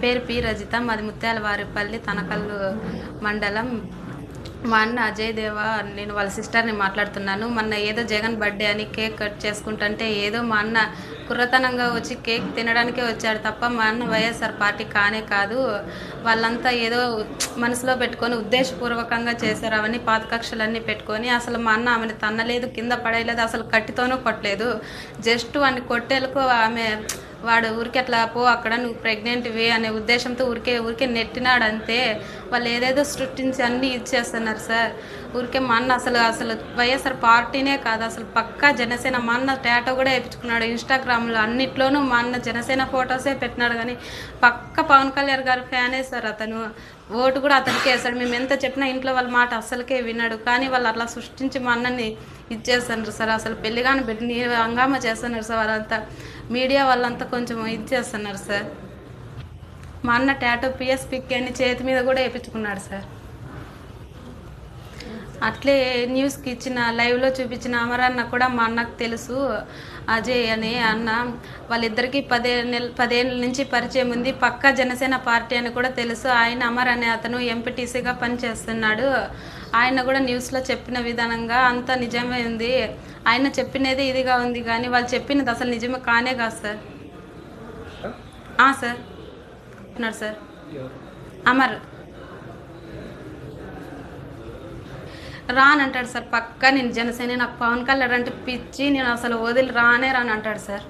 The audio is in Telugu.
పేరు పి రజిత. మాది ముత్యాలవారిపల్లి, తనకల్లు మండలం. మా అన్న అజయ్ దేవ, నేను వాళ్ళ సిస్టర్ని మాట్లాడుతున్నాను. మొన్న ఏదో జగన్ బర్త్డే అని కేక్ కట్ చేసుకుంటుంటే ఏదో మా అన్న కుర్రతనంగా వచ్చి కేక్ తినడానికే వచ్చాడు తప్ప మా అన్న వైఎస్ఆర్ పార్టీ కానే కాదు. వాళ్ళంతా ఏదో మనసులో పెట్టుకొని ఉద్దేశపూర్వకంగా చేశారు. అవన్నీ పాత కక్షలన్నీ పెట్టుకొని అసలు మా అన్న ఆమెను తన్నలేదు, కింద పడేయలేదు, అసలు కట్టితోనూ కొట్టలేదు. జస్ట్ వాడిని కొట్టేలకు వాడు ఊరికి అట్లా పో, అక్కడ నువ్వు ప్రెగ్నెంట్వి అనే ఉద్దేశంతో ఊరికే నెట్టినాడు అంతే. వాళ్ళు ఏదేదో సృష్టించి అన్నీ ఇచ్చేస్తున్నారు సార్. ఊరికే మా అన్న అసలు వైఎస్ఆర్ పార్టీనే కాదు, అసలు పక్కా జనసేన. మా అన్న టాటో కూడా వేయించుకున్నాడు ఇన్స్టాగ్రామ్లో, అన్నిట్లోనూ మా అన్న జనసేన ఫొటోసే పెట్టినాడు. కానీ పక్క పవన్ కళ్యాణ్ గారు ఫ్యానే సార్ అతను. ఓటు కూడా అతనికే వేస్తాడు. మేము ఎంత చెప్పినా ఇంట్లో వాళ్ళ మాట అస్సలకే విన్నాడు. కానీ వాళ్ళు అట్లా సృష్టించి మా అన్నని ఇచ్చేస్తున్నారు సార్. అసలు పెళ్లిగాని బిడ్డని హంగామా చేస్తున్నారు సార్. వాళ్ళంతా మీడియా వాళ్ళంతా కొంచెం ఇచ్చేస్తున్నారు సార్. మా అన్న టాటో పిఎస్పిక్ అని చేతి మీద కూడా వేయించుకున్నాడు సార్. అట్లే న్యూస్కి ఇచ్చిన లైవ్లో చూపించిన అమరన్న కూడా మా అన్నకు తెలుసు. అజయ్ అనే అన్న, వాళ్ళిద్దరికీ 10 ఏళ్ళ నుంచి పరిచయం ఉంది. పక్కా జనసేన పార్టీ అని కూడా తెలుసు. ఆయన అమర్ అనే అతను ఎంపీటీసీగా పనిచేస్తున్నాడు. ఆయన కూడా న్యూస్లో చెప్పిన విధానంగా అంతా నిజమే ఉంది. ఆయన చెప్పినది ఇదిగా ఉంది, కానీ వాళ్ళు చెప్పినది అసలు నిజమే కానే కాదు సార్. సార్ అన్నాడు సార్ అమర్ రానంటాడు సార్. పక్కా నేను జనసేన, నాకు పవన్ కళ్యాణ్ అంటే పిచ్చి, నేను అసలు వదిలి రానే రానంటాడు సార్.